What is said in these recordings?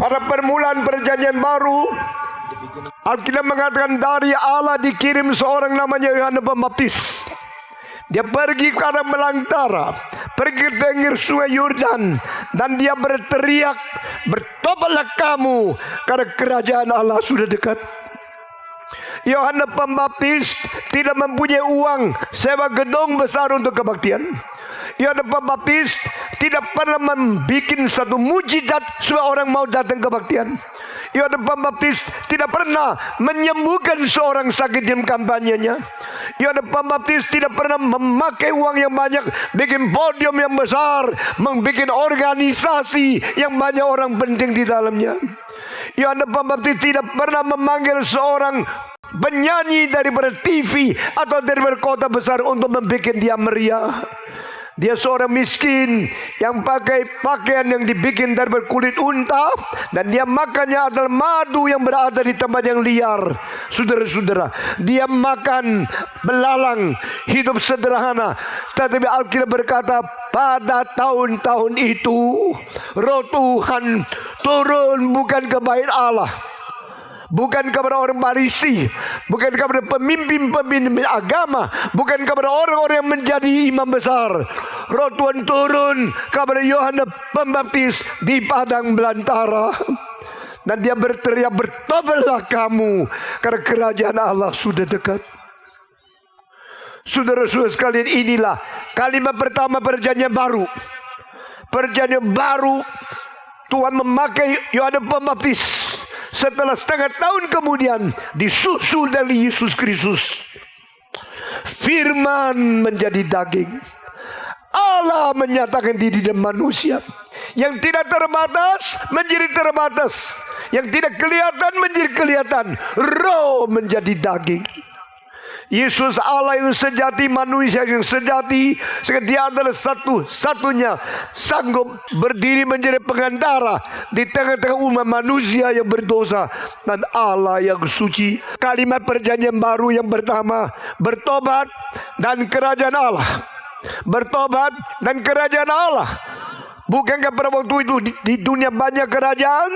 Pada permulaan perjanjian baru, Alkitab mengatakan dari Allah dikirim seorang namanya Yohanes Pembaptis. Dia pergi ke arah belantara, pergi ke pinggir sungai Yordan, dan dia berteriak, "Bertobatlah kamu, karena kerajaan Allah sudah dekat." Yohanes Pembaptis tidak mempunyai uang sewa gedung besar untuk kebaktian. Yohanes Pembaptis tidak pernah membuat satu mujizat supaya orang mau datang kebaktian. Yohanes Pembaptis tidak pernah menyembuhkan seorang sakit dalam kampanyenya. Yohanes Pembaptis tidak pernah memakai uang yang banyak, bikin podium yang besar, membuat organisasi yang banyak orang penting di dalamnya. Yohanes Pembaptis tidak pernah memanggil seorang penyanyi daripada TV atau daripada kota besar untuk membuat dia meriah. Dia seorang miskin yang pakai pakaian yang dibikin dari kulit unta, dan dia makannya adalah madu yang berada di tempat yang liar. Saudara-saudara, dia makan belalang, hidup sederhana. Tetapi Alkitab berkata, pada tahun-tahun itu Roh Tuhan turun bukan ke bait Allah, bukan kepada orang Farisi, bukan kepada pemimpin-pemimpin agama, bukan kepada orang-orang yang menjadi imam besar. Roh Tuhan turun kepada Yohanes Pembaptis di padang belantara. Dan dia berteriak, "Bertobatlah kamu, karena kerajaan Allah sudah dekat." Saudara-saudara sekalian, inilah kalimat pertama perjanjian baru. Perjanjian baru, Tuhan memakai Yohanes Pembaptis. Setelah setengah tahun kemudian disusul dari Yesus Kristus. Firman menjadi daging. Allah menyatakan diri dan manusia. Yang tidak terbatas menjadi terbatas. Yang tidak kelihatan menjadi kelihatan. Roh menjadi daging. Yesus Allah yang sejati, manusia yang sejati. Dia adalah satu-satunya sanggup berdiri menjadi pengantara di tengah-tengah umat manusia yang berdosa dan Allah yang suci. Kalimat perjanjian baru yang pertama, bertobat dan kerajaan Allah. Bertobat dan kerajaan Allah. Bukankah pada waktu itu di dunia banyak kerajaan?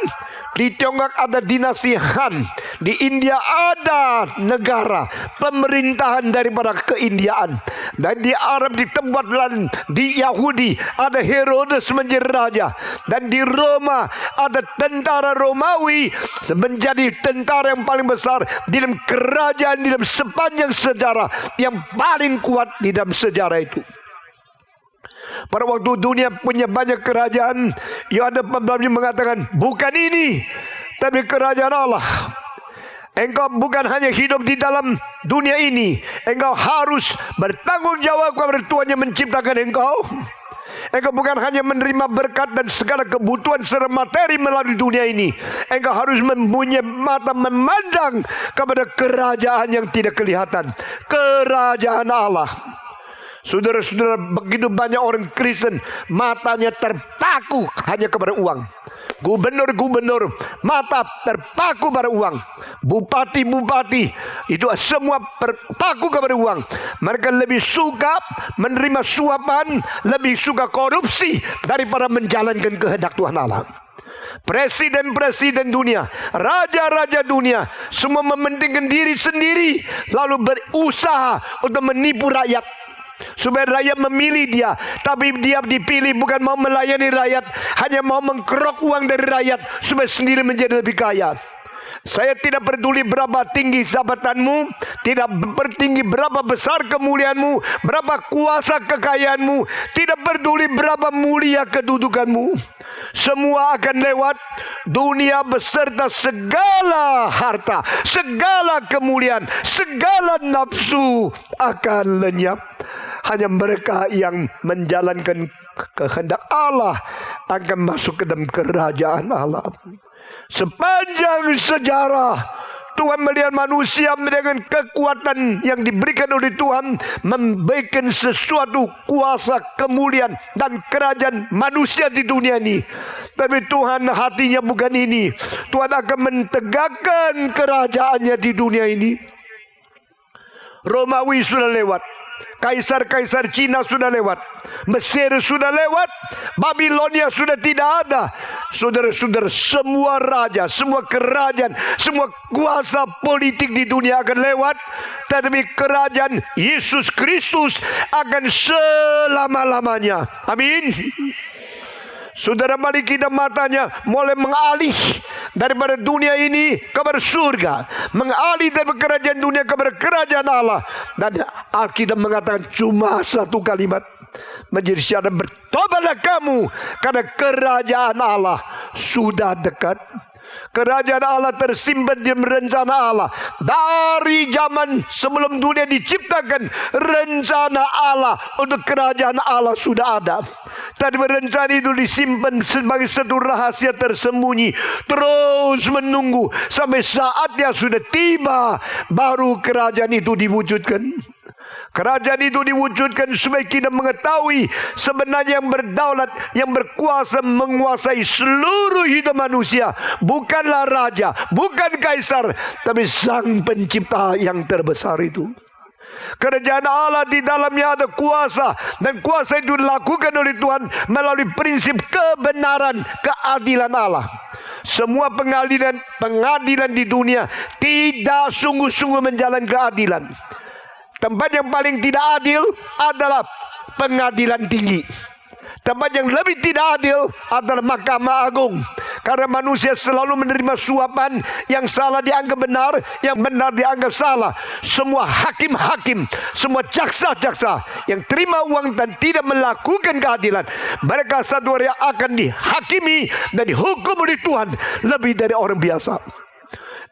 Di Tiongkok ada dinasti Han. Di India ada negara pemerintahan daripada keindiaan. Dan di Arab, di tempat lain, di Yahudi ada Herodes menjadi raja. Dan di Roma ada tentara Romawi menjadi tentara yang paling besar di dalam kerajaan, di dalam sepanjang sejarah, yang paling kuat di dalam sejarah itu. Pada waktu dunia punya banyak kerajaan, Yohanes Pembaptis mengatakan, bukan ini, tapi kerajaan Allah. Engkau bukan hanya hidup di dalam dunia ini, engkau harus bertanggung jawab kepada Tuhan yang menciptakan engkau. Engkau bukan hanya menerima berkat dan segala kebutuhan secara materi melalui dunia ini. Engkau harus mempunyai mata memandang kepada kerajaan yang tidak kelihatan, kerajaan Allah. Saudara-saudara, begitu banyak orang Kristen matanya terpaku hanya kepada uang. Gubernur-gubernur mata terpaku pada uang. Bupati-bupati itu semua terpaku kepada uang. Mereka lebih suka menerima suapan, lebih suka korupsi daripada menjalankan kehendak Tuhan Allah. Presiden-presiden dunia, raja-raja dunia, semua mementingkan diri sendiri, lalu berusaha untuk menipu rakyat supaya rakyat memilih dia. Tapi dia dipilih bukan mau melayani rakyat, hanya mau mengkerok uang dari rakyat supaya sendiri menjadi lebih kaya. Saya tidak peduli berapa tinggi jabatanmu, tidak bertinggi berapa besar kemuliaanmu, berapa kuasa kekayaanmu, tidak peduli berapa mulia kedudukanmu. Semua akan lewat. Dunia beserta segala harta, segala kemuliaan, segala nafsu akan lenyap. Hanya mereka yang menjalankan kehendak Allah akan masuk ke dalam kerajaan Allah. Sepanjang sejarah, Tuhan melihat manusia dengan kekuatan yang diberikan oleh Tuhan, membuat sesuatu kuasa, kemuliaan dan kerajaan manusia di dunia ini. Tapi Tuhan hatinya bukan ini. Tuhan akan mentegakkan kerajaannya di dunia ini. Romawi sudah lewat, kaisar-kaisar Cina sudah lewat, Mesir sudah lewat, Babilonia sudah tidak ada. Saudara-saudara, semua raja, semua kerajaan, semua kuasa politik di dunia akan lewat, tetapi kerajaan Yesus Kristus akan selama-lamanya. Amin. Saudara, mari kita matanya mulai mengalih daripada dunia ini kepada surga, mengalih dari kerajaan dunia kepada kerajaan Allah. Dan Alkitab mengatakan cuma satu kalimat, menjadi syarat, bertobatlah kamu karena kerajaan Allah sudah dekat. Kerajaan Allah tersimpan di rencana Allah dari zaman sebelum dunia diciptakan. Rencana Allah untuk kerajaan Allah sudah ada, tapi rencana itu disimpan sebagai satu rahasia tersembunyi, terus menunggu sampai saatnya sudah tiba, baru kerajaan itu diwujudkan. Kerajaan itu diwujudkan supaya kita mengetahui sebenarnya yang berdaulat, yang berkuasa menguasai seluruh hidup manusia bukanlah raja, bukan kaisar, tapi Sang Pencipta yang terbesar itu. Kerajaan Allah di dalamnya ada kuasa, dan kuasa itu dilakukan oleh Tuhan melalui prinsip kebenaran, keadilan Allah. Semua pengadilan di dunia tidak sungguh-sungguh menjalankan keadilan. Tempat yang paling tidak adil adalah pengadilan tinggi. Tempat yang lebih tidak adil adalah Mahkamah Agung. Karena manusia selalu menerima suapan, yang salah dianggap benar, yang benar dianggap salah. Semua hakim-hakim, semua jaksa-jaksa yang terima uang dan tidak melakukan keadilan, mereka satu hari akan dihakimi dan dihukum oleh Tuhan lebih dari orang biasa.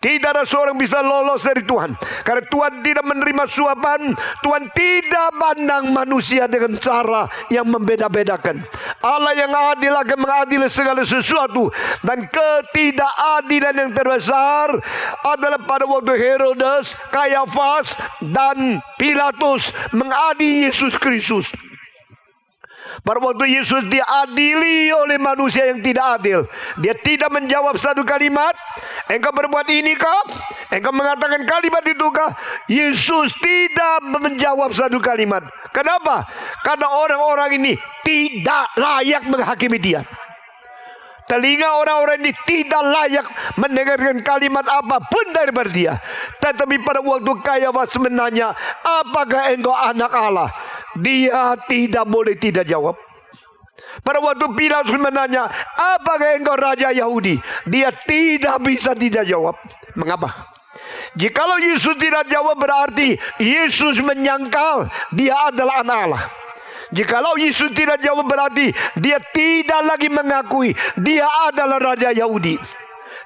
Tidak ada seorang bisa lolos dari Tuhan. Karena Tuhan tidak menerima suapan. Tuhan tidak pandang manusia dengan cara yang membeda-bedakan. Allah yang adil akan mengadili segala sesuatu. Dan ketidakadilan yang terbesar adalah pada waktu Herodes, Kayafas, dan Pilatus mengadili Yesus Kristus. Pada waktu Yesus diadili oleh manusia yang tidak adil, dia tidak menjawab satu kalimat, engkau berbuat ini kah? Engkau mengatakan kalimat itu kah? Yesus tidak menjawab satu kalimat. Kenapa? Karena orang-orang ini tidak layak menghakimi dia. Telinga orang-orang ini tidak layak mendengarkan kalimat apapun daripada dia. Tetapi pada waktu Kayafas menanya, apakah engkau anak Allah? Dia tidak boleh tidak jawab. Pada waktu Pilatus menanya, apakah engkau raja Yahudi? Dia tidak bisa tidak jawab. Mengapa? Jikalau Yesus tidak jawab, berarti Yesus menyangkal dia adalah anak Allah. Jikalau Yesus tidak jawab, berarti dia tidak lagi mengakui dia adalah raja Yahudi.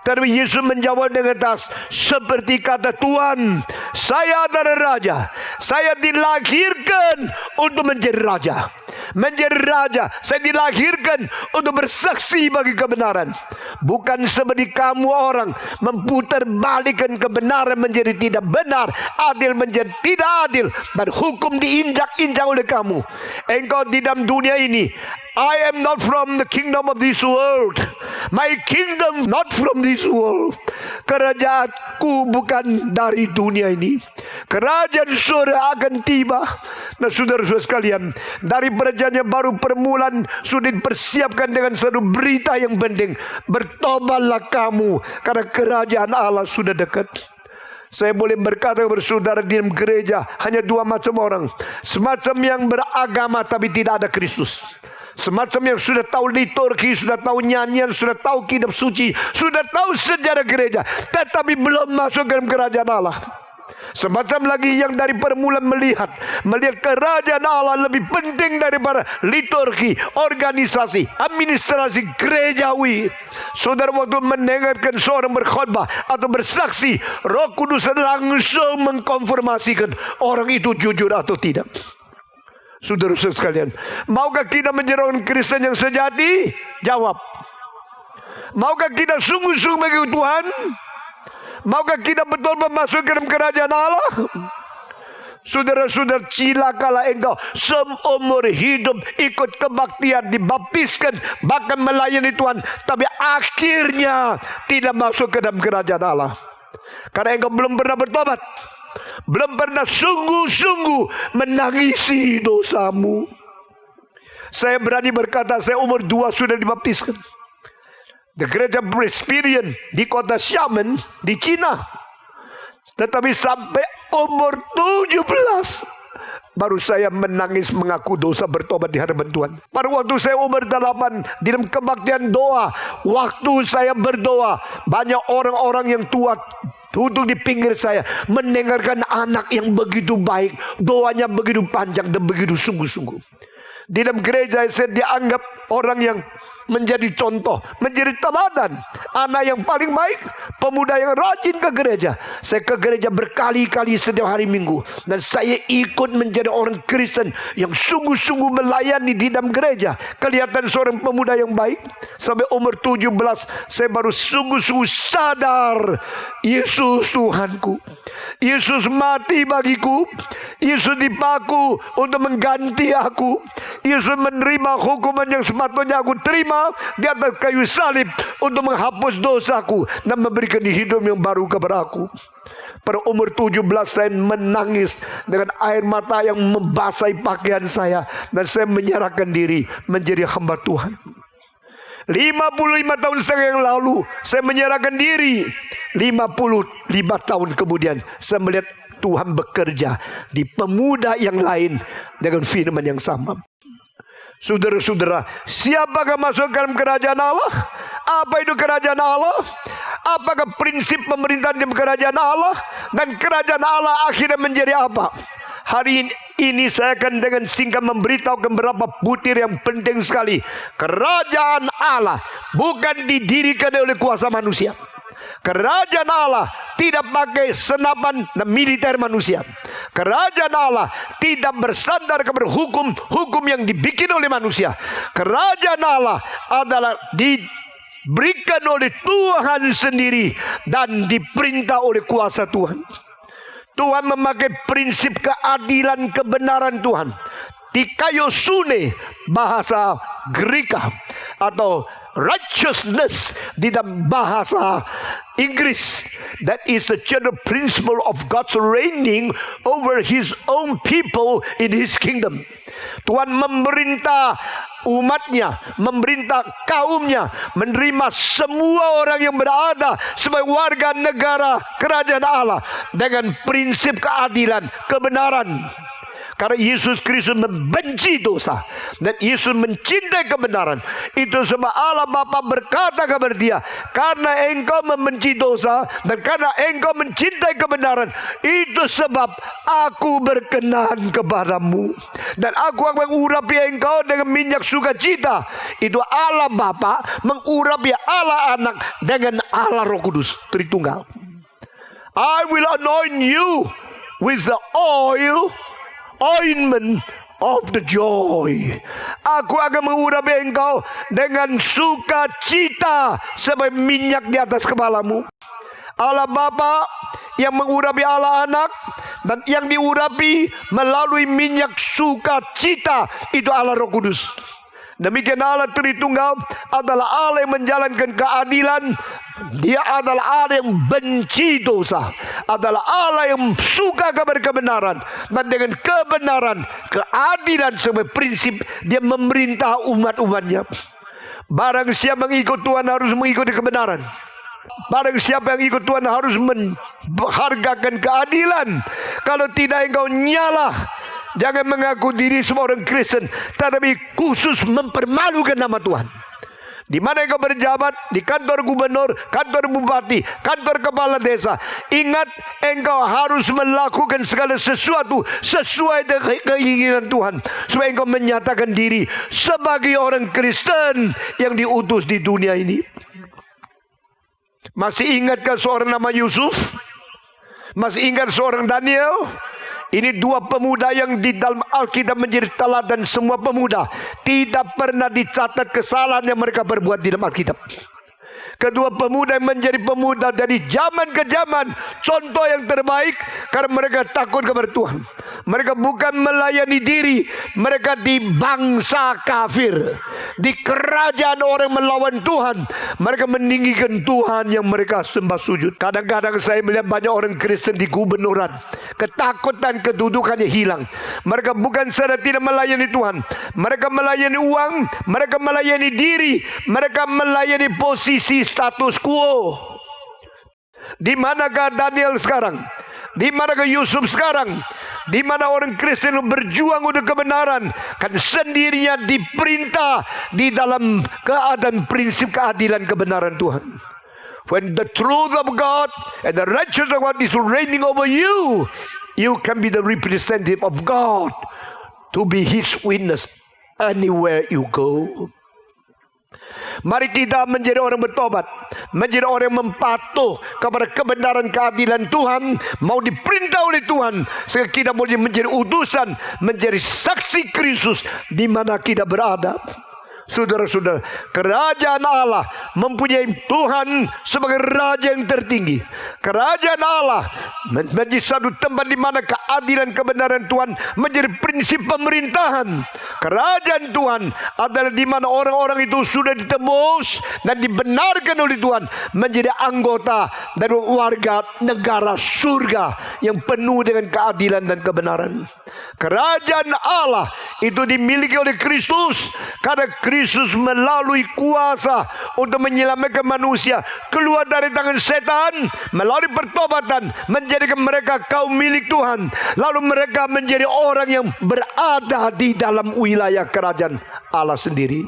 Tapi Yesus menjawab dengan tegas, seperti kata Tuhan, saya adalah raja. Saya dilahirkan untuk menjadi raja. Menjadi raja, saya dilahirkan untuk bersaksi bagi kebenaran. Bukan seperti kamu orang memutarbalikkan kebenaran menjadi tidak benar, adil menjadi tidak adil, dan hukum diinjak-injak oleh kamu. Engkau di dalam dunia ini, I am not from the kingdom of this world. My kingdom not from this world. Kerajaanku bukan dari dunia ini. Kerajaan surga akan tiba. Nah, saudara-saudara sekalian, dari perjanjian baru permulaan sudah dipersiapkan dengan satu berita yang penting. Bertobatlah kamu, karena kerajaan Allah sudah dekat. Saya boleh berkata kepada saudara, di dalam gereja hanya dua macam orang. Semacam yang beragama tapi tidak ada Kristus. Semacam yang sudah tahu liturgi, sudah tahu nyanyian, sudah tahu kitab suci, sudah tahu sejarah gereja, tetapi belum masuk dalam kerajaan Allah. Semacam lagi yang dari permulaan melihat kerajaan Allah lebih penting daripada liturgi, organisasi, administrasi gerejawi. Saudara, waktu mendengarkan seorang berkhotbah atau bersaksi, Roh Kudus langsung mengkonfirmasikan orang itu jujur atau tidak. Saudara-saudara sekalian, maukah kita menjadi orang Kristen yang sejati? Jawab. Maukah kita sungguh-sungguh mengikut Tuhan? Maukah kita betul-betul masuk ke dalam kerajaan Allah? Saudara-saudara, cilakalah engkau seumur hidup ikut kebaktian, dibaptiskan, bahkan melayani Tuhan, tapi akhirnya tidak masuk ke dalam kerajaan Allah. Karena engkau belum pernah bertobat, belum pernah sungguh-sungguh menangisi dosamu. Saya berani berkata, saya umur 2 sudah dibaptiskan. The Gereja Presbyterian di kota Xiamen di Cina. Tetapi sampai umur 17 baru saya menangis mengaku dosa, bertobat di hadapan Tuhan. Pada waktu saya umur 8 di dalam kebaktian doa, waktu saya berdoa, banyak orang-orang yang tua duduk di pinggir saya mendengarkan anak yang begitu baik, doanya begitu panjang dan begitu sungguh-sungguh. Di dalam gereja saya dianggap orang yang menjadi contoh, menjadi teladan, anak yang paling baik, pemuda yang rajin ke gereja. Saya ke gereja berkali-kali setiap hari Minggu, dan saya ikut menjadi orang Kristen yang sungguh-sungguh melayani di dalam gereja. Kelihatan seorang pemuda yang baik. Sampai umur 17 saya baru sungguh-sungguh sadar, Yesus Tuhanku, Yesus mati bagiku, Yesus dipaku untuk mengganti aku, Yesus menerima hukuman yang sepatutnya aku terima di atas kayu salib untuk menghapus dosaku dan memberikan hidup yang baru kepada aku. Pada umur 17 saya menangis dengan air mata yang membasahi pakaian saya, dan saya menyerahkan diri menjadi hamba Tuhan. 55 tahun setengah yang lalu saya menyerahkan diri. 55 tahun kemudian saya melihat Tuhan bekerja di pemuda yang lain dengan firman yang sama. Saudara-saudara, siapakah masuk dalam kerajaan Allah? Apa itu kerajaan Allah? Apakah prinsip pemerintahan di kerajaan Allah? Dan kerajaan Allah akhirnya menjadi apa? Hari ini saya akan dengan singkat memberitahukan beberapa butir yang penting sekali. Kerajaan Allah bukan didirikan oleh kuasa manusia. Kerajaan Allah tidak pakai senapan dan militer manusia. Kerajaan Allah tidak bersandar kepada hukum yang dibikin oleh manusia. Kerajaan Allah adalah diberikan oleh Tuhan sendiri dan diperintah oleh kuasa Tuhan. Tuhan memakai prinsip keadilan kebenaran Tuhan. Dikaiosune bahasa Greka atau righteousness di dalam bahasa Inggris. That is the general principle of God's reigning over His own people in His kingdom. Tuhan memerintah umatnya, memerintah kaumnya, menerima semua orang yang berada sebagai warga negara kerajaan Allah dengan prinsip keadilan, kebenaran. Karena Yesus Kristus membenci dosa dan Yesus mencintai kebenaran. Itu sebab Allah Bapa berkata kepada dia, karena engkau membenci dosa dan karena engkau mencintai kebenaran, itu sebab aku berkenan kepadamu dan aku akan mengurapi engkau dengan minyak sukacita. Itu Allah Bapa mengurapi Allah Anak dengan Allah Roh Kudus Tritunggal. I will anoint you with the ointment of the joy. Aku akan mengurapi engkau dengan sukacita sebagai minyak di atas kepalamu. Allah Bapa yang mengurapi Allah Anak dan yang diurapi melalui minyak sukacita itu Allah Roh Kudus. Demikian Allah Tritunggal adalah Allah yang menjalankan keadilan. Dia adalah Allah yang benci dosa, adalah Allah yang suka kepada kebenaran, dan dengan kebenaran, keadilan sebagai prinsip dia memerintah umat-umatnya. Barang siapa yang ikut Tuhan harus mengikuti kebenaran. Barang siapa yang ikut Tuhan harus menghargakan keadilan. Kalau tidak engkau nyalah. Jangan mengaku diri semua orang Kristen, tetapi khusus mempermalukan nama Tuhan. Di mana engkau berjabat, di kantor gubernur, kantor bupati, kantor kepala desa, ingat engkau harus melakukan segala sesuatu sesuai dengan keinginan Tuhan, supaya engkau menyatakan diri sebagai orang Kristen yang diutus di dunia ini. Masih ingatkah seorang nama Yusuf? Masih ingat seorang Daniel? Ini dua pemuda yang di dalam Alkitab menjadi teladan semua pemuda. Tidak pernah dicatat kesalahan yang mereka berbuat di dalam Alkitab. Kedua pemuda yang menjadi pemuda dari zaman ke zaman, contoh yang terbaik karena mereka takut kepada Tuhan. Mereka bukan melayani diri, mereka di bangsa kafir, di kerajaan orang melawan Tuhan. Mereka meninggikan Tuhan yang mereka sembah sujud. Kadang-kadang saya melihat banyak orang Kristen di gubernuran, ketakutan kedudukannya hilang. Mereka bukan sedang tidak melayani Tuhan, mereka melayani uang, mereka melayani diri, mereka melayani posisi status quo. Di manakah Daniel sekarang? Di manakah Yusuf sekarang? Di mana orang Kristen berjuang untuk kebenaran, kan sendirinya diperintah di dalam keadaan prinsip keadilan kebenaran Tuhan. When the truth of God and the righteousness of God is reigning over you, you can be the representative of God to be His witness anywhere you go. Mari kita menjadi orang bertobat, menjadi orang yang mempatuh kepada kebenaran keadilan Tuhan, mau diperintah oleh Tuhan, sehingga kita boleh menjadi utusan, menjadi saksi Kristus di mana kita berada. Saudara-saudara, kerajaan Allah mempunyai Tuhan sebagai Raja yang tertinggi. Kerajaan Allah menjadi satu tempat di mana keadilan kebenaran Tuhan menjadi prinsip pemerintahan. Kerajaan Tuhan adalah di mana orang-orang itu sudah ditebus dan dibenarkan oleh Tuhan menjadi anggota dan warga negara surga yang penuh dengan keadilan dan kebenaran. Kerajaan Allah itu dimiliki oleh Kristus karena Kristus melalui kuasa untuk menyelamatkan manusia keluar dari tangan setan melalui pertobatan, menjadikan mereka kaum milik Tuhan. Lalu mereka menjadi orang yang berada di dalam wilayah kerajaan Allah sendiri.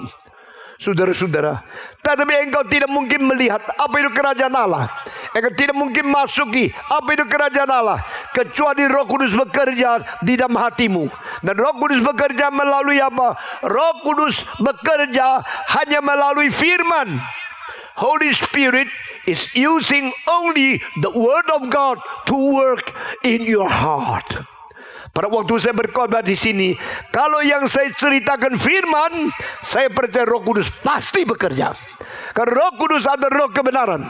Saudara-saudara, tetapi engkau tidak mungkin melihat apa itu kerajaan Allah. Engkau tidak mungkin masuki apa itu kerajaan Allah kecuali Roh Kudus bekerja di dalam hatimu. Dan Roh Kudus bekerja melalui apa? Roh Kudus bekerja hanya melalui firman. Holy Spirit is using only the word of God to work in your heart. Pada waktu saya berkhotbah di sini, kalau yang saya ceritakan firman, saya percaya Roh Kudus pasti bekerja. Karena Roh Kudus adalah roh kebenaran.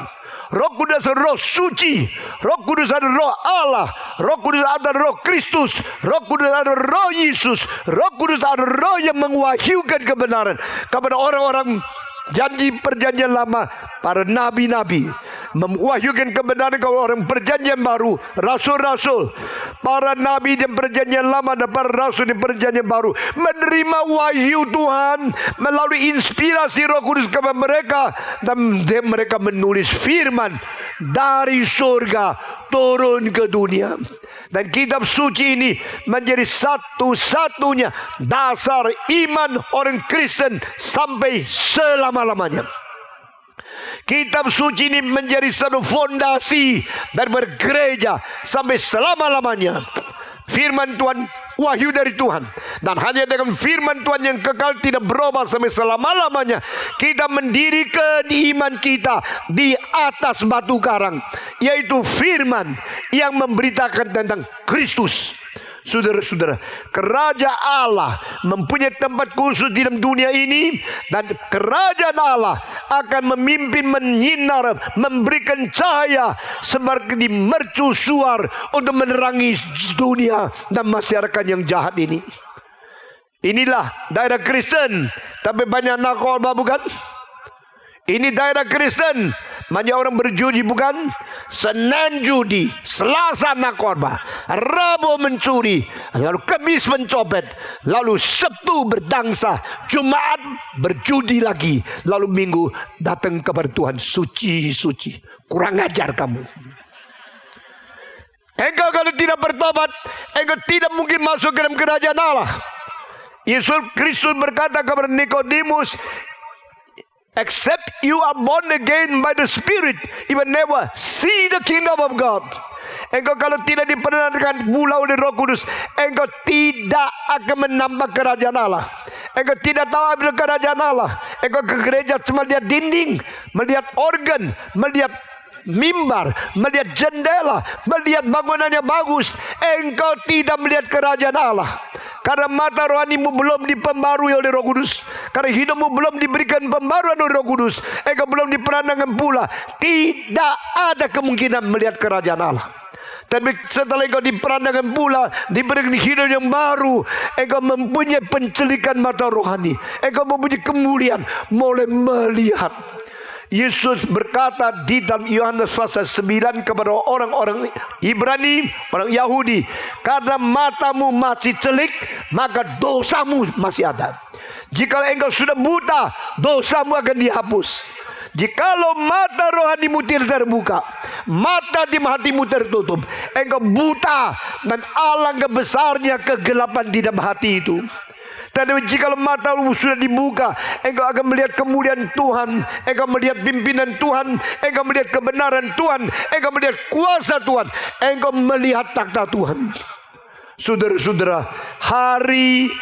Roh Kudus adalah roh suci. Roh Kudus adalah roh Allah. Roh Kudus adalah roh Kristus. Roh Kudus adalah roh Yesus. Roh Kudus adalah roh yang mengwahyukan kebenaran kepada orang-orang janji perjanjian lama, para nabi-nabi, mewahyukan kebenaran kepada orang perjanjian baru, rasul-rasul, para nabi dan perjanjian lama dan para rasul di perjanjian baru menerima wahyu Tuhan melalui inspirasi Roh Kudus kepada mereka, dan mereka menulis firman dari surga turun ke dunia. Dan kitab suci ini menjadi satu-satunya dasar iman orang Kristen sampai selama-lamanya. Kitab suci ini menjadi satu fondasi dan bergereja sampai selama-lamanya. Firman Tuhan, wahyu dari Tuhan. Dan hanya dengan firman Tuhan yang kekal tidak berubah sampai selama-lamanya, kita mendirikan iman kita di atas batu karang, yaitu firman yang memberitakan tentang Kristus. Saudara-saudara, kerajaan Allah mempunyai tempat khusus di dalam dunia ini, dan kerajaan Allah akan memimpin, menyinar, memberikan cahaya seperti mercusuar untuk menerangi dunia dan masyarakat yang jahat ini. Inilah daerah Kristen, tapi banyak narkoba, bukan? Ini daerah Kristen, banyak orang berjudi, bukan? Senin judi, Selasa narkoba, Rabu mencuri, lalu Kamis mencopet, lalu Sabtu berdangsa, Jumat berjudi lagi, lalu Minggu datang kepada Tuhan suci. Kurang ajar kamu. Engkau kalau tidak bertobat, engkau tidak mungkin masuk ke dalam kerajaan Allah. Yesus Kristus berkata kepada Nikodemus, except you are born again by the Spirit, you will never see the kingdom of God. Engkau kalau tidak diperkenankan pula oleh Roh Kudus, engkau tidak akan menambah kerajaan Allah. Engkau tidak tahu apa kerajaan Allah. Engkau ke gereja cuma lihat dinding, melihat organ, melihat mimbar, melihat jendela, melihat bangunannya bagus. Engkau tidak melihat kerajaan Allah. Karena mata rohanimu belum dipembarui oleh Roh Kudus. Karena hidupmu belum diberikan pembaruan oleh Roh Kudus. Engkau belum diperanakan pula. Tidak ada kemungkinan melihat kerajaan Allah. Tapi setelah engkau diperanakan pula, diberikan hidup yang baru, engkau mempunyai pencelikan mata rohani. Engkau mempunyai kemuliaan, mulai melihat. Yesus berkata di dalam Yohanes pasal 9 kepada orang-orang Ibrani, orang Yahudi, karena matamu masih celik, maka dosamu masih ada. Jika engkau sudah buta, dosamu akan dihapus. Jikalau mata rohanimu tidak terbuka, mata di hatimu tertutup, engkau buta, dan alangkah besarnya kegelapan di dalam hati itu. Dan jika matamu sudah dibuka, engkau akan melihat kemuliaan Tuhan, engkau melihat pimpinan Tuhan, engkau melihat kebenaran Tuhan, engkau melihat kuasa Tuhan, engkau melihat takhta Tuhan. Saudara-saudara, hari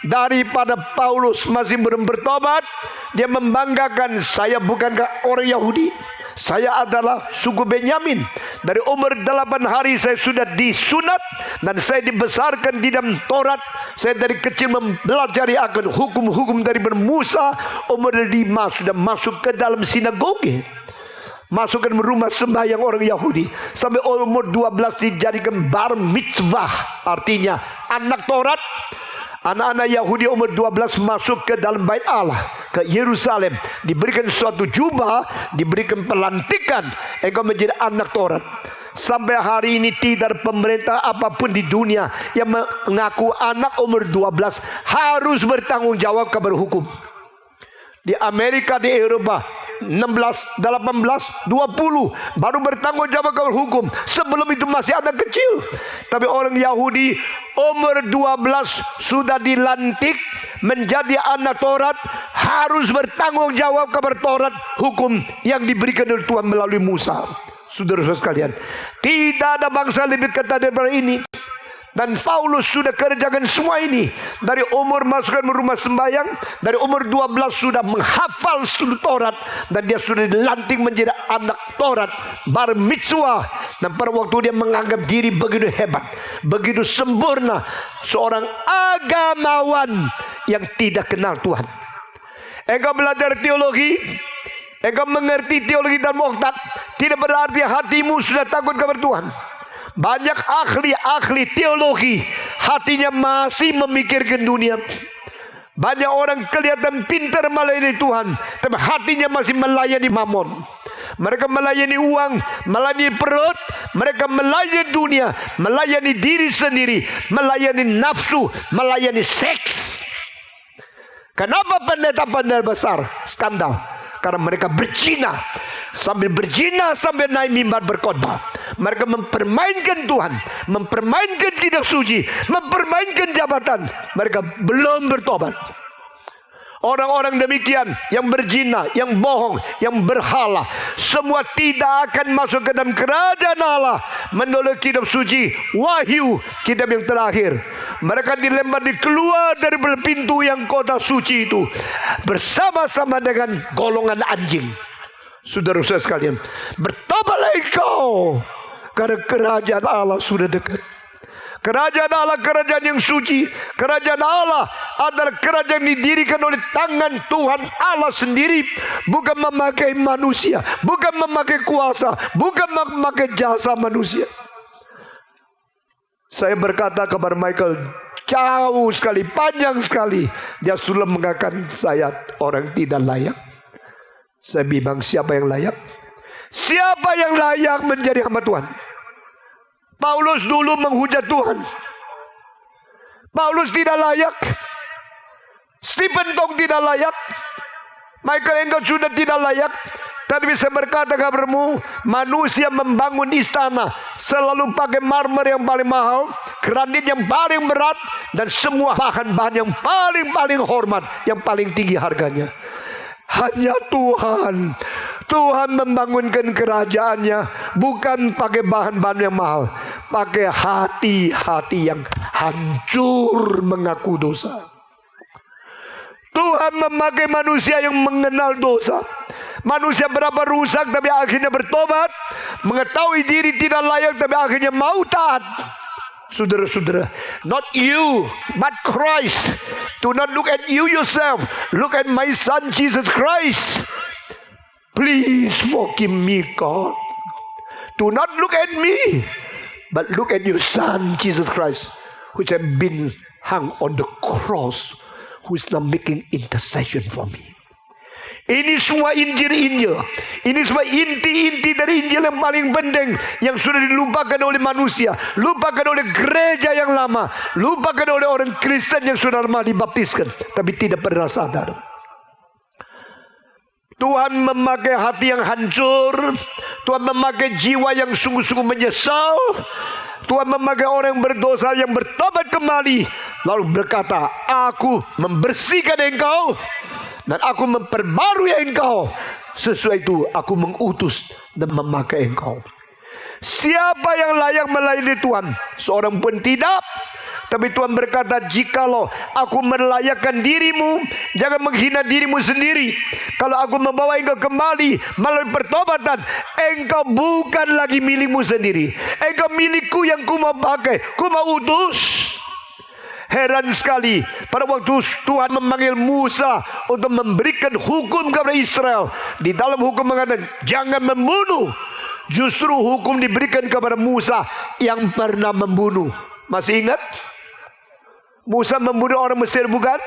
daripada Paulus masih belum bertobat, dia membanggakan, saya bukankah orang Yahudi, saya adalah suku Benyamin. Dari umur 8 hari saya sudah disunat, dan saya dibesarkan di dalam Taurat. Saya dari kecil mempelajari akan hukum-hukum dari Musa. Umur 5 sudah masuk ke dalam sinagoge, masuk ke rumah sembahyang orang Yahudi. Sampai umur 12 dijadikan bar mitzvah, artinya anak Taurat. Anak-anak Yahudi umur 12 masuk ke dalam bait Allah, ke Yerusalem, diberikan suatu jubah, diberikan pelantikan, engkau menjadi anak Taurat. Sampai hari ini tidak ada pemerintah apapun di dunia yang mengaku anak umur 12 harus bertanggung jawab kepada hukum. Di Amerika, di Eropa, 16, 18, 20 baru bertanggung jawab kepada hukum. Sebelum itu masih anak kecil. Tapi orang Yahudi umur 12 sudah dilantik menjadi anak Taurat, harus bertanggung jawab kepada Taurat, hukum yang diberikan oleh Tuhan melalui Musa. Saudara-saudara sekalian, tidak ada bangsa lebih ketat daripada ini. Dan Paulus sudah kerjakan semua ini. Dari umur masukkan rumah sembahyang, dari umur 12 sudah menghafal seluruh Taurat, dan dia sudah dilantik menjadi anak Taurat, bar mitzvah. Dan pada waktu dia menganggap diri begitu hebat, begitu sempurna, seorang agamawan yang tidak kenal Tuhan. Engkau belajar teologi, engkau mengerti teologi dan oktat, tidak berarti hatimu sudah takut kepada Tuhan. Banyak ahli-ahli teologi hatinya masih memikirkan dunia. Banyak orang kelihatan pintar melayani Tuhan, tapi hatinya masih melayani mamon. Mereka melayani uang, melayani perut, mereka melayani dunia, melayani diri sendiri, melayani nafsu, melayani seks. Kenapa pendeta-pendeta besar skandal? Karena mereka berzina. Sambil berzina, sambil naik mimbar berkhotbah. Mereka mempermainkan Tuhan, mempermainkan kitab suci, mempermainkan jabatan. Mereka belum bertobat. Orang-orang demikian yang berzina, yang bohong, yang berhala, semua tidak akan masuk ke dalam kerajaan Allah. Menurut kitab suci Wahyu, kitab yang terakhir, mereka dilempar keluar dari pintu yang kota suci itu bersama-sama dengan golongan anjing. Saudara-saudara sekalian, bertobatlah engkau, karena kerajaan Allah sudah dekat. Kerajaan Allah, kerajaan yang suci. Kerajaan Allah adalah kerajaan yang didirikan oleh tangan Tuhan Allah sendiri, bukan memakai manusia, bukan memakai kuasa, bukan memakai jasa manusia. Saya berkata kepada Michael, jauh sekali, panjang sekali, dia sudah mengatakan saya orang tidak layak. Saya bimbang, siapa yang layak? Siapa yang layak menjadi hamba Tuhan? Paulus dulu menghujat Tuhan. Paulus tidak layak. Stephen Tong tidak layak. Michael Engel sudah tidak layak. Tapi saya berkata kepadamu, manusia membangun istana selalu pakai marmer yang paling mahal, granit yang paling berat, dan semua bahan-bahan yang paling hormat, yang paling tinggi harganya. Hanya Tuhan membangunkan kerajaannya bukan pakai bahan-bahan yang mahal, pakai hati-hati yang hancur mengaku dosa. Tuhan memakai manusia yang mengenal dosa. Manusia berapa rusak tapi akhirnya bertobat, mengetahui diri tidak layak tapi akhirnya mau taat. Saudara-saudara, not you, but Christ. Do not look at you yourself. Look at my son Jesus Christ. Please forgive me, God. Do not look at me, but look at your son Jesus Christ, which has been hung on the cross, who is now making intercession for me. Ini semua Injil. Ini semua inti-inti dari Injil yang paling penting, yang sudah dilupakan oleh manusia, lupakan oleh gereja yang lama, lupakan oleh orang Kristen yang sudah lama dibaptiskan, tapi tidak pernah sadar. Tuhan memakai hati yang hancur. Tuhan memakai jiwa yang sungguh-sungguh menyesal. Tuhan memakai orang yang berdosa yang bertobat kembali, lalu berkata, aku membersihkan engkau dan aku memperbarui engkau. Sesuai itu aku mengutus dan memakai engkau. Siapa yang layak melayani Tuhan? Seorang pun tidak. Tapi Tuhan berkata, jikalau aku melayakkan dirimu, jangan menghina dirimu sendiri. Kalau aku membawa engkau kembali melalui pertobatan, engkau bukan lagi milikmu sendiri. Engkau milikku yang ku mau pakai, ku mau utus. Heran sekali, pada waktu Tuhan memanggil Musa untuk memberikan hukum kepada Israel, di dalam hukum mengatakan jangan membunuh. Justru hukum diberikan kepada Musa yang pernah membunuh. Masih ingat? Musa membunuh orang Mesir, bukan?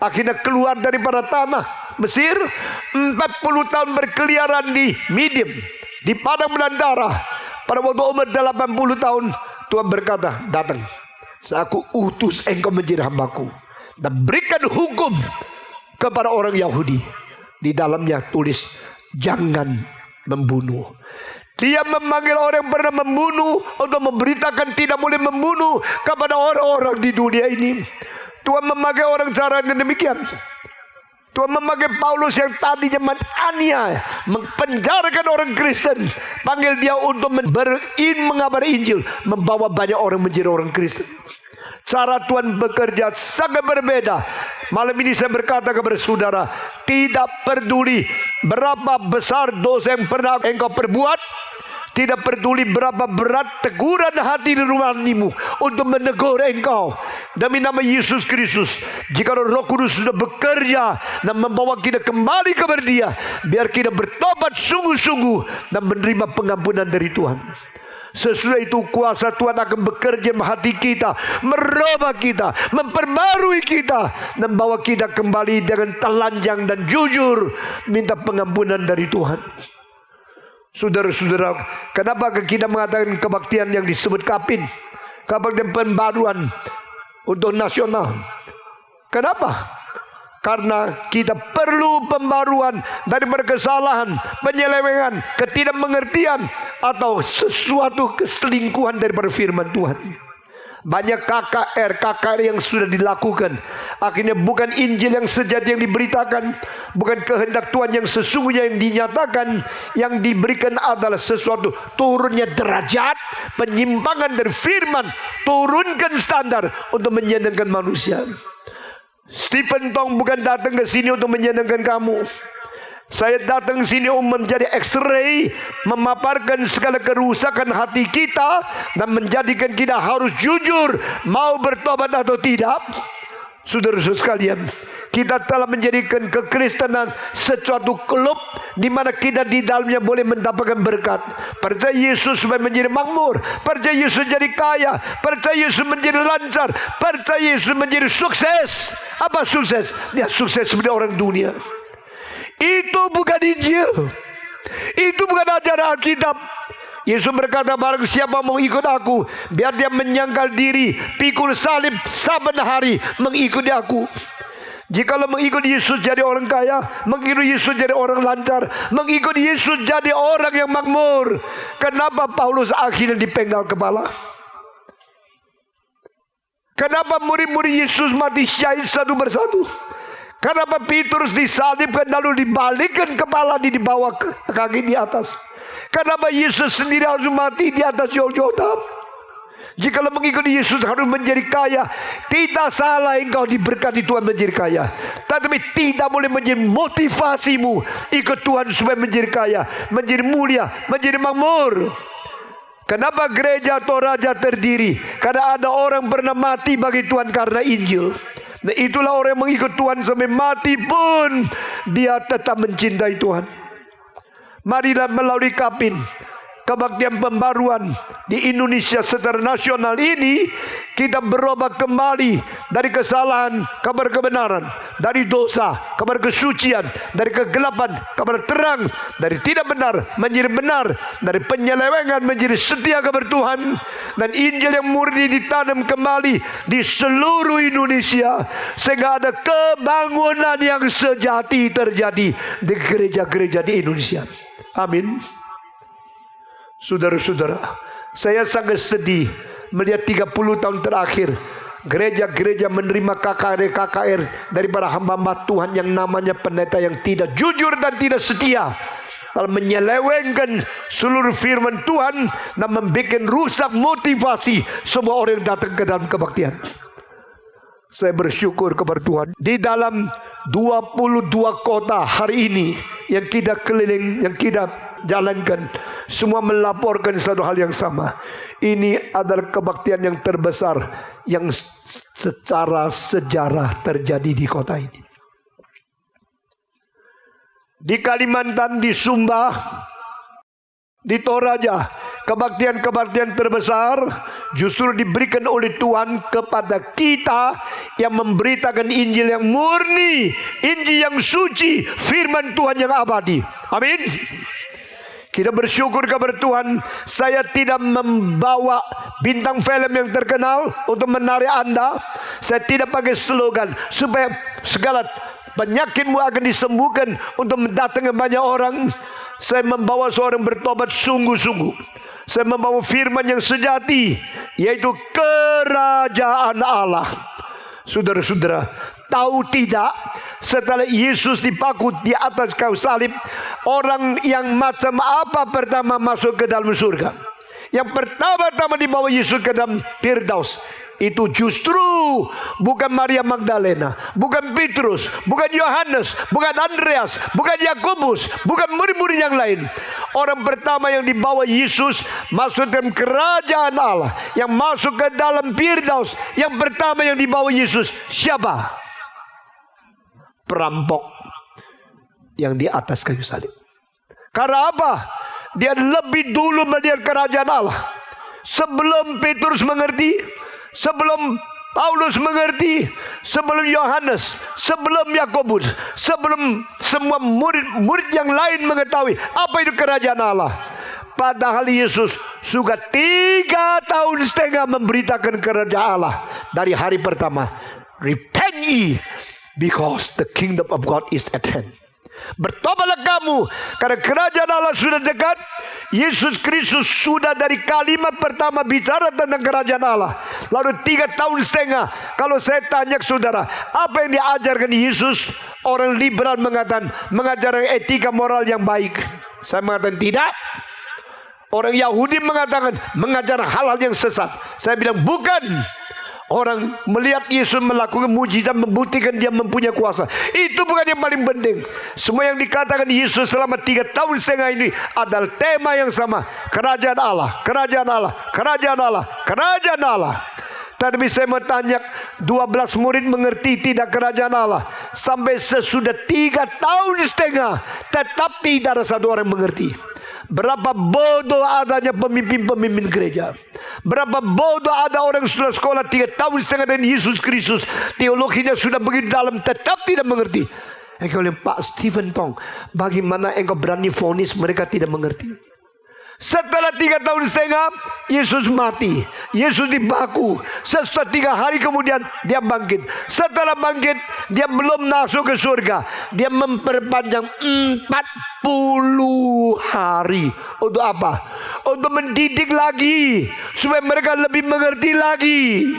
Akhirnya keluar daripada tanah Mesir, 40 tahun berkeliaran di Midian, di padang belantara. Pada waktu umur 80 tahun, Tuhan berkata, datang, aku utus engkau menjadi hambaku, dan berikan hukum kepada orang Yahudi. Di dalamnya tulis, jangan membunuh. Dia memanggil orang yang pernah membunuh untuk memberitakan tidak boleh membunuh kepada orang-orang di dunia ini. Tuhan memakai orang cara yang demikian. Tuhan memakai Paulus yang tadinya menganiaya, mempenjarakan orang Kristen, panggil dia untuk mengabari Injil, membawa banyak orang menjadi orang Kristen. Cara Tuhan bekerja sangat berbeda. Malam ini saya berkata kepada saudara, tidak peduli berapa besar dosa yang pernah engkau perbuat, tidak peduli berapa berat teguran hati di rumahmu untuk menegur engkau. Demi nama Yesus Kristus, jika Roh Kudus sudah bekerja dan membawa kita kembali kepada Dia, biar kita bertobat sungguh-sungguh dan menerima pengampunan dari Tuhan. Sesudah itu kuasa Tuhan akan bekerja di hati kita, merubah kita, memperbarui kita, dan bawa kita kembali dengan telanjang dan jujur minta pengampunan dari Tuhan. Saudara-saudara, kenapa kita mengatakan kebaktian yang disebut kapin? Kebaktian pembaruan untuk nasional. Kenapa? Karena kita perlu pembaruan dari kesalahan, penyelewengan, ketidakmengertian, atau sesuatu keselingkuhan daripada firman Tuhan. Banyak KKR yang sudah dilakukan. Akhirnya bukan Injil yang sejati yang diberitakan, bukan kehendak Tuhan yang sesungguhnya yang dinyatakan. Yang diberikan adalah sesuatu turunnya derajat, penyimpangan dari firman, turunkan standar untuk menyenangkan manusia. Stephen Tong bukan datang ke sini untuk menyenangkan kamu. Saya datang ke sini untuk menjadi X-ray, memaparkan segala kerusakan hati kita dan menjadikan kita harus jujur, mau bertobat atau tidak. Saudara-saudara sekalian, kita telah menjadikan kekristenan sesuatu klub di mana kita di dalamnya boleh mendapatkan berkat. Percaya Yesus supaya menjadi makmur, percaya Yesus jadi kaya, percaya Yesus menjadi lancar, percaya Yesus menjadi sukses. Apa sukses? Dia sukses seperti orang dunia. Itu bukan Injil. Itu bukan ajaran Alkitab. Yesus berkata, barang siapa mau ikut aku, biar dia menyangkal diri, pikul salib saban hari, mengikuti aku. Jikalau mengikuti Yesus jadi orang kaya, mengikuti Yesus jadi orang lancar, mengikuti Yesus jadi orang yang makmur, kenapa Paulus akhirnya dipenggal kepala? Kenapa murid-murid Yesus mati syahid satu persatu? Kenapa Petrus disalibkan lalu dibalikkan kepala dibawa kaki di atas? Kenapa Yesus sendiri harus mati di atas Golgota? Jikalau mengikuti Yesus harus menjadi kaya, tidak salah engkau diberkati Tuhan menjadi kaya. Tetapi tidak boleh menjadi motivasimu ikut Tuhan supaya menjadi kaya, menjadi mulia, menjadi makmur. Kenapa gereja Toraja terdiri? Karena ada orang pernah mati bagi Tuhan karena Injil. Nah, itulah orang yang mengikut Tuhan sampai mati pun dia tetap mencintai Tuhan. Marilah melalui kapin kebaktian pembaruan di Indonesia secara nasional ini, kita berubah kembali dari kesalahan kepada kebenaran, dari dosa kepada kesucian, dari kegelapan kepada terang, dari tidak benar menjadi benar, dari penyelewengan menjadi setia kepada Tuhan, dan Injil yang murni ditanam kembali di seluruh Indonesia sehingga ada kebangunan yang sejati terjadi di gereja-gereja di Indonesia. Amin. Saudara-saudara, saya sangat sedih melihat 30 tahun terakhir gereja-gereja menerima KKR daripada hamba-hamba Tuhan yang namanya pendeta yang tidak jujur dan tidak setia, lalu menyelewengkan seluruh firman Tuhan dan membuat rusak motivasi semua orang yang datang ke dalam kebaktian. Saya bersyukur kepada Tuhan, di dalam 22 kota hari ini yang kita keliling, yang kita jalankan, semua melaporkan satu hal yang sama. Ini adalah kebaktian yang terbesar yang secara sejarah terjadi di kota ini. Di Kalimantan, di Sumba, di Toraja, kebaktian-kebaktian terbesar justru diberikan oleh Tuhan kepada kita yang memberitakan Injil yang murni, Injil yang suci, firman Tuhan yang abadi. Amin. Kita bersyukur kepada Tuhan. Saya tidak membawa bintang film yang terkenal untuk menarik Anda. Saya tidak pakai slogan supaya segala penyakitmu akan disembuhkan untuk mendatangkan banyak orang. Saya membawa seorang bertobat sungguh-sungguh. Saya membawa firman yang sejati, yaitu kerajaan Allah. Saudara-saudara, tahu tidak? Setelah Yesus dipaku di atas kayu salib, orang yang macam apa pertama masuk ke dalam surga? Yang pertama-tama dibawa Yesus ke dalam Firdaus, itu justru bukan Maria Magdalena, bukan Petrus, bukan Yohanes, bukan Andreas, bukan Yakobus, bukan murid-murid yang lain. Orang pertama yang dibawa Yesus masuk dalam kerajaan Allah, yang masuk ke dalam Firdaus, yang pertama yang dibawa Yesus siapa? Perampok yang di atas kayu salib. Karena apa? Dia lebih dulu melihat kerajaan Allah. Sebelum Petrus mengerti, sebelum Paulus mengerti, sebelum Yohanes, sebelum Yakobus, sebelum semua murid-murid yang lain mengetahui apa itu kerajaan Allah. Padahal Yesus sudah 3 tahun setengah memberitakan kerajaan Allah. Dari hari pertama, repent ye, because the kingdom of God is at hand. Bertobatlah kamu, karena kerajaan Allah sudah dekat. Yesus Kristus sudah dari kalimat pertama bicara tentang kerajaan Allah. Lalu 3 tahun setengah. Kalau saya tanya saudara, apa yang diajarkan Yesus? Orang liberal mengatakan mengajarkan etika moral yang baik. Saya mengatakan tidak. Orang Yahudi mengatakan mengajar hal-hal yang sesat. Saya bilang bukan. Orang melihat Yesus melakukan mujizat membuktikan dia mempunyai kuasa. Itu bukan yang paling penting. Semua yang dikatakan Yesus selama 3 tahun setengah ini adalah tema yang sama. Kerajaan Allah, kerajaan Allah, kerajaan Allah, kerajaan Allah. Tapi saya mau tanya, 12 murid mengerti tidak kerajaan Allah? Sampai sesudah 3 tahun setengah tetap tidak ada satu orang mengerti. Berapa bodoh adanya pemimpin-pemimpin gereja. Berapa bodoh ada orang sudah sekolah 3 tahun setengah dengan Yesus Kristus. Teologinya sudah begitu dalam, tetap tidak mengerti. Engkau lihat Pak Stephen Tong, bagaimana engkau berani vonis mereka tidak mengerti? Setelah 3 tahun setengah, Yesus mati. Yesus dibaku. Setelah 3 hari kemudian, dia bangkit. Setelah bangkit, dia belum masuk ke surga. Dia memperpanjang 40 hari. Untuk apa? Untuk mendidik lagi, supaya mereka lebih mengerti lagi.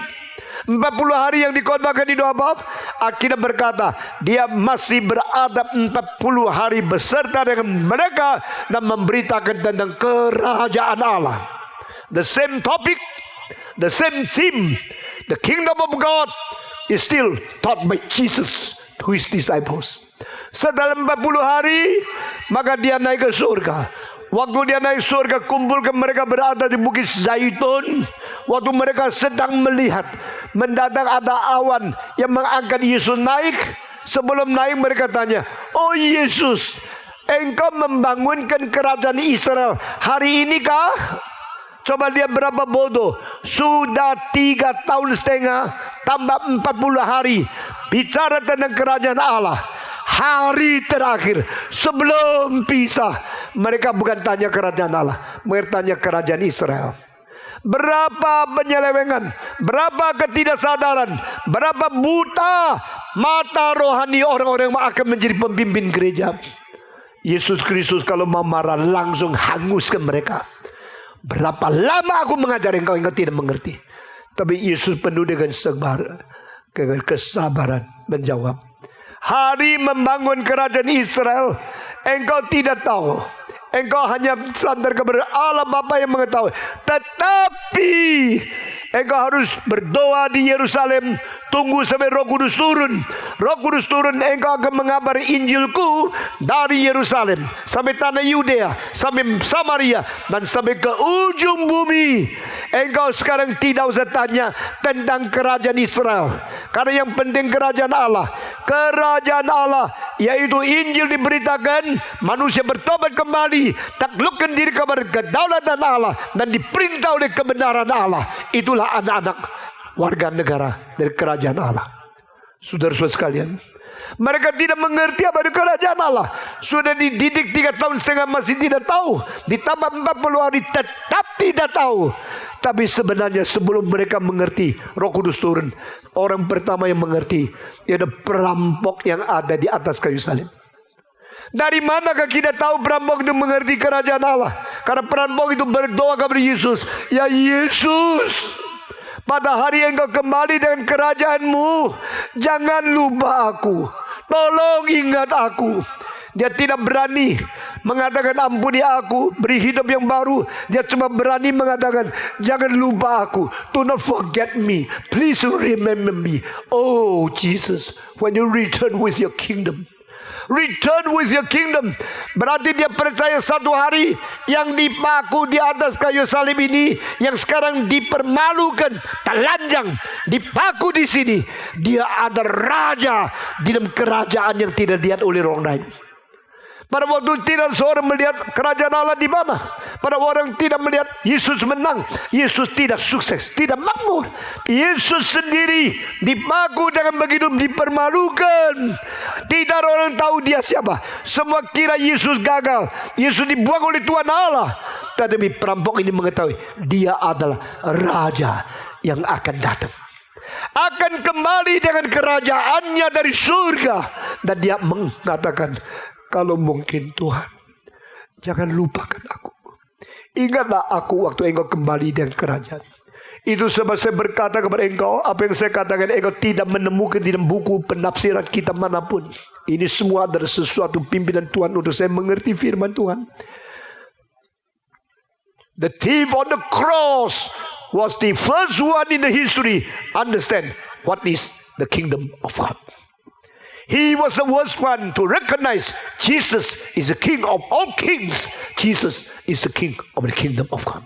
40 hari yang dikhotbahkan di doa bab, akhirnya berkata, dia masih beradab 40 hari beserta dengan mereka dan memberitakan tentang kerajaan Allah. The same topic, the same theme, the kingdom of God is still taught by Jesus to his disciples. Setelah 40 hari, maka dia naik ke surga. Waktu dia naik surga, kumpulkan mereka berada di Bukit Zaitun. Waktu mereka sedang melihat, mendadak ada awan yang mengangkat Yesus naik. Sebelum naik mereka tanya, oh Yesus, engkau membangunkan kerajaan Israel hari ini kah? Coba dia berapa bodoh. Sudah 3 tahun setengah tambah 40 hari bicara tentang kerajaan Allah. Hari terakhir sebelum pisah, mereka bukan tanya kerajaan Allah, mereka tanya kerajaan Israel. Berapa penyelewengan, berapa ketidaksadaran, berapa buta mata rohani orang-orang yang akan menjadi pemimpin gereja. Yesus Kristus kalau mau marah langsung hanguskan mereka. Berapa lama aku mengajar engkau tidak mengerti. Tapi Yesus penuh dengan kesabaran menjawab, hari membangun kerajaan Israel engkau tidak tahu. Engkau hanya sandar kepada Allah Bapa yang mengetahui. Tetapi engkau harus berdoa di Yerusalem. Tunggu sampai Roh Kudus turun. Roh Kudus turun, engkau akan mengabari Injilku dari Yerusalem sampai tanah Yudea, sampai Samaria, dan sampai ke ujung bumi. Engkau sekarang tidak usah tanya tentang kerajaan Israel, karena yang penting kerajaan Allah. Kerajaan Allah, yaitu Injil diberitakan, manusia bertobat kembali, taklukkan diri kepada kedaulatan Allah, dan diperintah oleh kebenaran Allah. Itulah anak-anak warga negara dari kerajaan Allah. Saudara-saudara sekalian, mereka tidak mengerti apa itu kerajaan Allah. Sudah dididik 3 tahun setengah masih tidak tahu. Ditambah 40 hari tetap tidak tahu. Tapi sebenarnya sebelum mereka mengerti, Roh Kudus turun. Orang pertama yang mengerti, yaitu perampok yang ada di atas kayu salib. Dari manakah kita tahu perampok itu mengerti kerajaan Allah? Karena perampok itu berdoa kepada Yesus, ya Yesus, Pada hari engkau kembali dengan kerajaanmu, jangan lupa aku. Tolong ingat aku. Dia tidak berani mengatakan ampuni aku, beri hidup yang baru. Dia cuma berani mengatakan jangan lupa aku. Do not forget me. Please remember me. Oh Jesus, when you return with your kingdom. Return with your kingdom. Berarti dia percaya satu hari yang dipaku di atas kayu salib ini, yang sekarang dipermalukan, telanjang, dipaku di sini, dia ada raja di dalam kerajaan yang tidak dilihat oleh orang lain. Pada waktu tidak seorang melihat kerajaan Allah di mana. Pada orang tidak melihat Yesus menang, Yesus tidak sukses, tidak makmur. Yesus sendiri dipaku dengan begitu dipermalukan. Tidak ada orang tahu dia siapa. Semua kira Yesus gagal, Yesus dibuang oleh Tuhan Allah. Tetapi perampok ini mengetahui dia adalah raja yang akan datang, akan kembali dengan kerajaannya dari surga. Dan dia mengatakan, kalau mungkin Tuhan, jangan lupakan aku. Ingatlah aku waktu engkau kembali dengan kerajaan. Itu sebab saya berkata kepada engkau, apa yang saya katakan engkau tidak menemukan di dalam buku penafsiran kita manapun. Ini semua adalah sesuatu pimpinan Tuhan untuk saya mengerti firman Tuhan. The thief on the cross was the first one in the history understand what is the kingdom of God. He was the first one to recognize Jesus is the King of all kings. Jesus is the King of the kingdom of God.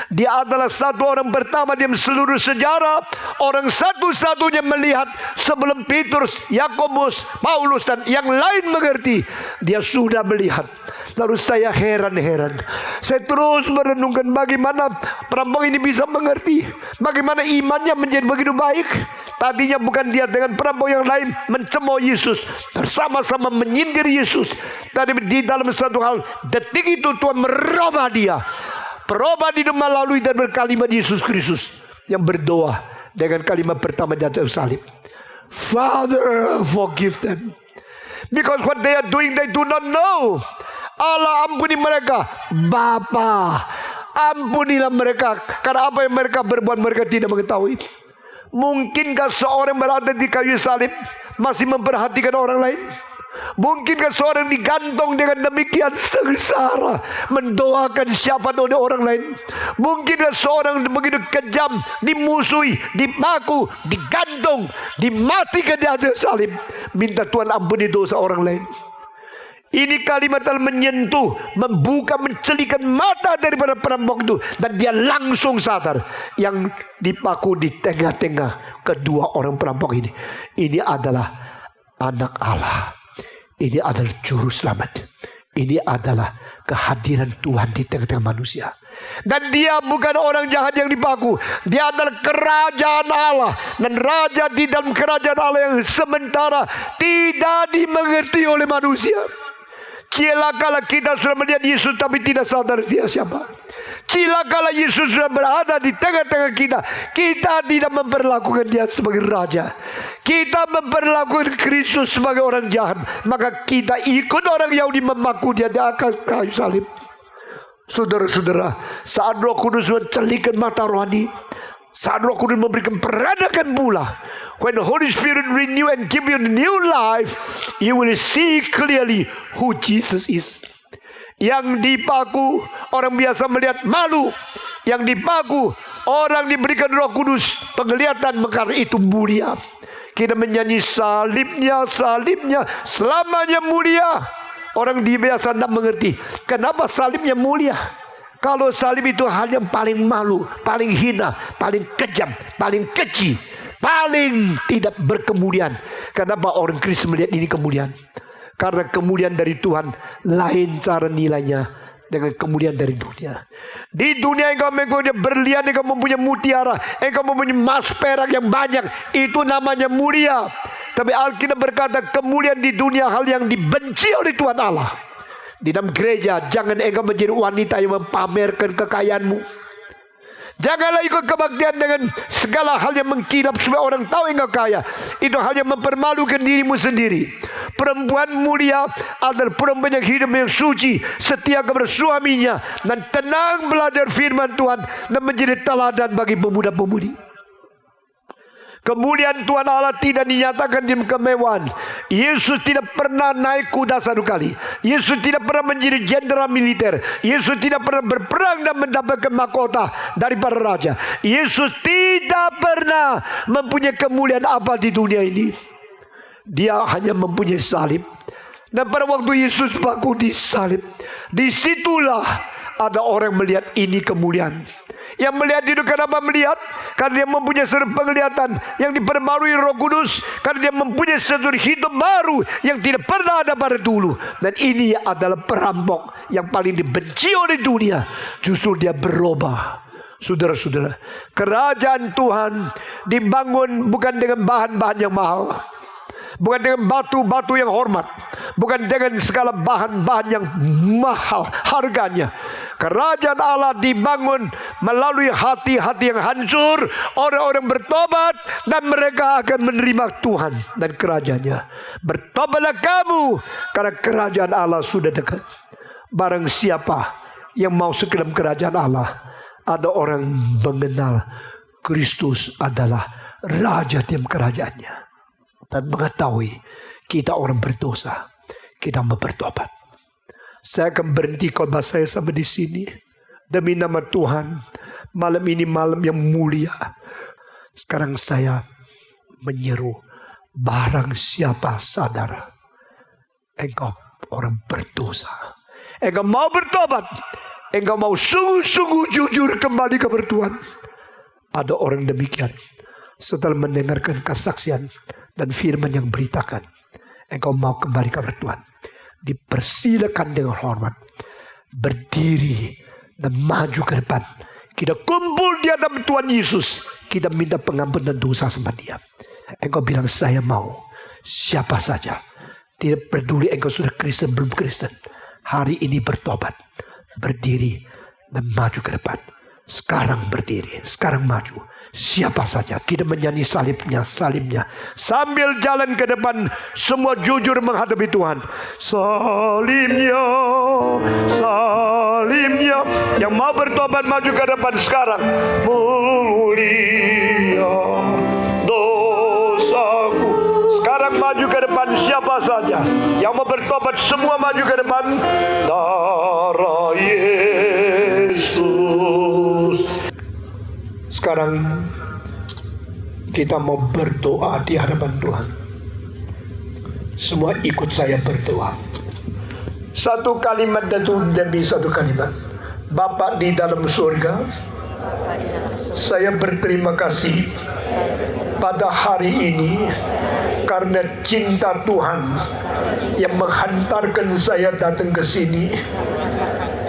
Dia adalah satu orang pertama di seluruh sejarah, orang satu-satunya melihat sebelum Petrus, Yakobus, Paulus dan yang lain mengerti. Dia sudah melihat. Lalu saya heran-heran. Saya terus merenungkan bagaimana perampok ini bisa mengerti, bagaimana imannya menjadi begitu baik. Tadinya bukan dia dengan perampok yang lain mencemooh Yesus, bersama-sama menyindir Yesus. Tapi di dalam satu hal, detik itu Tuhan merubah dia. Perubah di melalui dan berkalimat Yesus Kristus yang berdoa dengan kalimat pertama di atas salib. Father, forgive them, because what they are doing they do not know. Allah, ampuni mereka. Bapa, ampunilah mereka, karena apa yang mereka berbuat mereka tidak mengetahui. Mungkinkah seorang berada di kayu salib masih memperhatikan orang lain? Mungkinkah seorang digantung dengan demikian sengsara, mendoakan syafaat oleh orang lain? Mungkinkah seorang begitu kejam, dimusuhi, dipaku, digantung, dimatikan di atas salib, minta Tuhan ampuni dosa orang lain? Ini kalimat yang menyentuh, membuka, mencelikan mata daripada perampok itu. Dan dia langsung sadar, yang dipaku di tengah-tengah kedua orang perampok ini, ini adalah anak Allah. Ini adalah juru selamat. Ini adalah kehadiran Tuhan di tengah-tengah manusia. Dan dia bukan orang jahat yang dipaku. Dia adalah kerajaan Allah. Dan raja di dalam kerajaan Allah yang sementara tidak dimengerti oleh manusia. Celakalah kita sudah melihat Yesus tapi tidak sadar dia siapa. Celakalah Yesus sudah berada di tengah-tengah kita, kita tidak memperlakukan dia sebagai raja. Kita memperlakukan Kristus sebagai orang jahat. Maka kita ikut orang Yahudi memaku dia di atas kayu salib. Saudara-saudara, saat Roh Kudus mencelikan mata rohani, saat Roh Kudus memberikan peradakan pula, when the Holy Spirit renew and give you new life, you will see clearly who Jesus is. Yang dipaku orang biasa melihat malu, yang dipaku orang diberikan Roh Kudus penglihatan, karena itu mulia. Kita menyanyi salibnya, salibnya selamanya mulia. Orang biasa tidak mengerti kenapa salibnya mulia. Kalau salib itu hal yang paling malu, paling hina, paling kejam, paling keji, paling tidak berkemuliaan. Kenapa orang Kristen melihat ini kemuliaan? Karena kemuliaan dari Tuhan lain cara nilainya dengan kemuliaan dari dunia. Di dunia engkau mempunyai berlian, engkau mempunyai mutiara, engkau mempunyai emas perak yang banyak, itu namanya mulia. Tapi Alkitab berkata kemuliaan di dunia hal yang dibenci oleh Tuhan Allah. Di dalam gereja jangan engkau menjadi wanita yang mempamerkan kekayaanmu. Janganlah ikut kebaktian dengan segala hal yang mengkilap supaya orang tahu engkau kaya. Itu hal yang mempermalukan dirimu sendiri. Perempuan mulia adalah perempuan yang hidup yang suci, setia kepada suaminya, dan tenang belajar firman Tuhan dan menjadi teladan bagi pemuda-pemudi. Kemuliaan Tuhan Allah tidak dinyatakan di kemewahan. Yesus tidak pernah naik kuda satu kali. Yesus tidak pernah menjadi jenderal militer. Yesus tidak pernah berperang dan mendapatkan mahkota dari para raja. Yesus tidak pernah mempunyai kemuliaan apa di dunia ini. Dia hanya mempunyai salib. Dan pada waktu Yesus baku di salib, disitulah ada orang melihat ini kemuliaan. Yang melihat itu kenapa melihat? Karena dia mempunyai satu penglihatan yang diperbarui Roh Kudus. Karena dia mempunyai satu hidup baru yang tidak pernah ada pada dulu. Dan ini adalah perampok yang paling dibenci oleh dunia. Justru dia berubah. Saudara-saudara, kerajaan Tuhan dibangun bukan dengan bahan-bahan yang mahal, bukan dengan batu-batu yang hormat, bukan dengan segala bahan-bahan yang mahal harganya. Kerajaan Allah dibangun melalui hati-hati yang hancur. Orang-orang bertobat dan mereka akan menerima Tuhan dan kerajaannya. Bertobatlah kamu, karena kerajaan Allah sudah dekat. Barang siapa yang mau ke dalam kerajaan Allah, ada orang mengenal Kristus adalah Raja dalam kerajaannya, dan mengetahui kita orang berdosa, kita mau bertobat. Saya akan berhenti khotbah saya sampai di sini demi nama Tuhan. Malam ini malam yang mulia. Sekarang saya menyeru, barang siapa sadar engkau orang berdosa, engkau mau bertobat, engkau mau sungguh-sungguh jujur kembali kepada Tuhan. Ada orang demikian, setelah mendengarkan kesaksian dan firman yang beritakan, engkau mau kembali kepada Tuhan, dipersilakan dengan hormat berdiri dan maju ke depan. Kita kumpul di hadapan Tuhan Yesus, kita minta pengampunan dosa sama dia. Engkau bilang saya mau, siapa saja, tidak peduli engkau sudah Kristen belum Kristen, hari ini bertobat, berdiri dan maju ke depan. Sekarang berdiri, sekarang maju. Siapa saja, kita menyanyi salibnya, sambil jalan ke depan, semua jujur menghadapi Tuhan. Salibnya, yang mau bertobat maju ke depan sekarang. Mulia dosaku. Sekarang maju ke depan, siapa saja yang mau bertobat, semua maju ke depan. Darah Yesus. Sekarang kita mau berdoa di hadapan Tuhan. Semua ikut saya berdoa. Satu kalimat demi satu kalimat. Bapa di dalam surga, saya berterima kasih pada hari ini karena cinta Tuhan yang menghantarkan saya datang ke sini,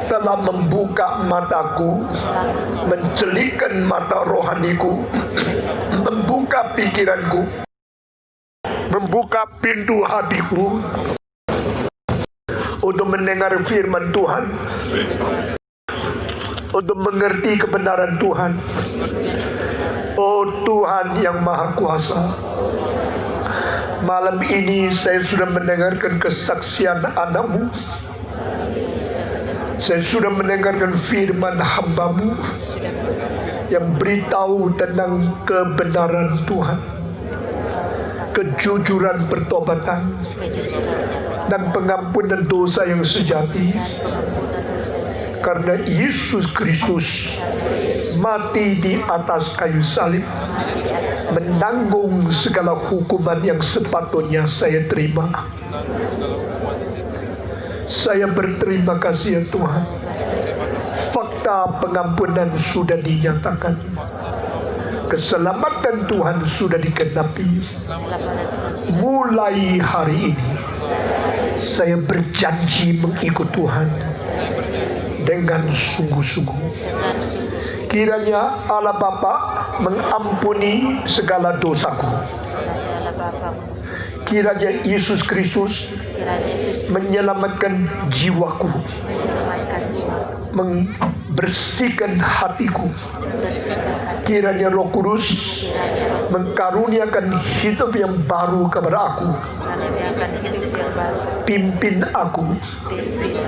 telah membuka mataku, mencelikkan mata rohaniku, membuka pikiranku, membuka pintu hatiku untuk mendengar firman Tuhan, untuk mengerti kebenaran Tuhan. Oh Tuhan yang Maha Kuasa, malam ini saya sudah mendengarkan kesaksian anak-Mu. Saya sudah mendengarkan firman hamba-Mu yang beritahu tentang kebenaran Tuhan, kejujuran pertobatan, dan pengampunan dosa yang sejati. Karena Yesus Kristus mati di atas kayu salib, menanggung segala hukuman yang sepatutnya saya terima. Saya berterima kasih ya Tuhan, fakta pengampunan sudah dinyatakan, keselamatan Tuhan sudah digenapi. Mulai hari ini saya berjanji mengikut Tuhan dengan sungguh-sungguh. Kiranya Allah Bapa mengampuni segala dosaku. Kiranya Yesus Kristus menyelamatkan jiwaku, membersihkan hatiku. Kiranya Roh Kudus mengkaruniakan hidup yang baru kepada aku. Pimpin aku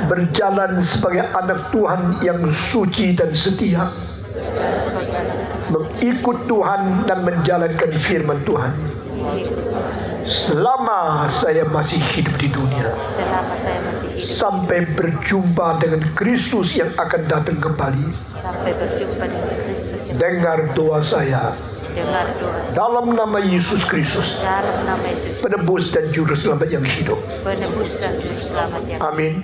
berjalan sebagai anak Tuhan yang suci dan setia. mengikut Tuhan dan menjalankan firman Tuhan selama saya masih hidup di dunia, selama saya masih hidup, sampai berjumpa dengan Kristus yang akan datang kembali. sampai berjumpa dengan Kristus yang Dengar doa saya dengar doa dalam nama Yesus Kristus, dalam nama Yesus, penebus dan juru selamat yang hidup. penebus dan juru selamat yang Amin.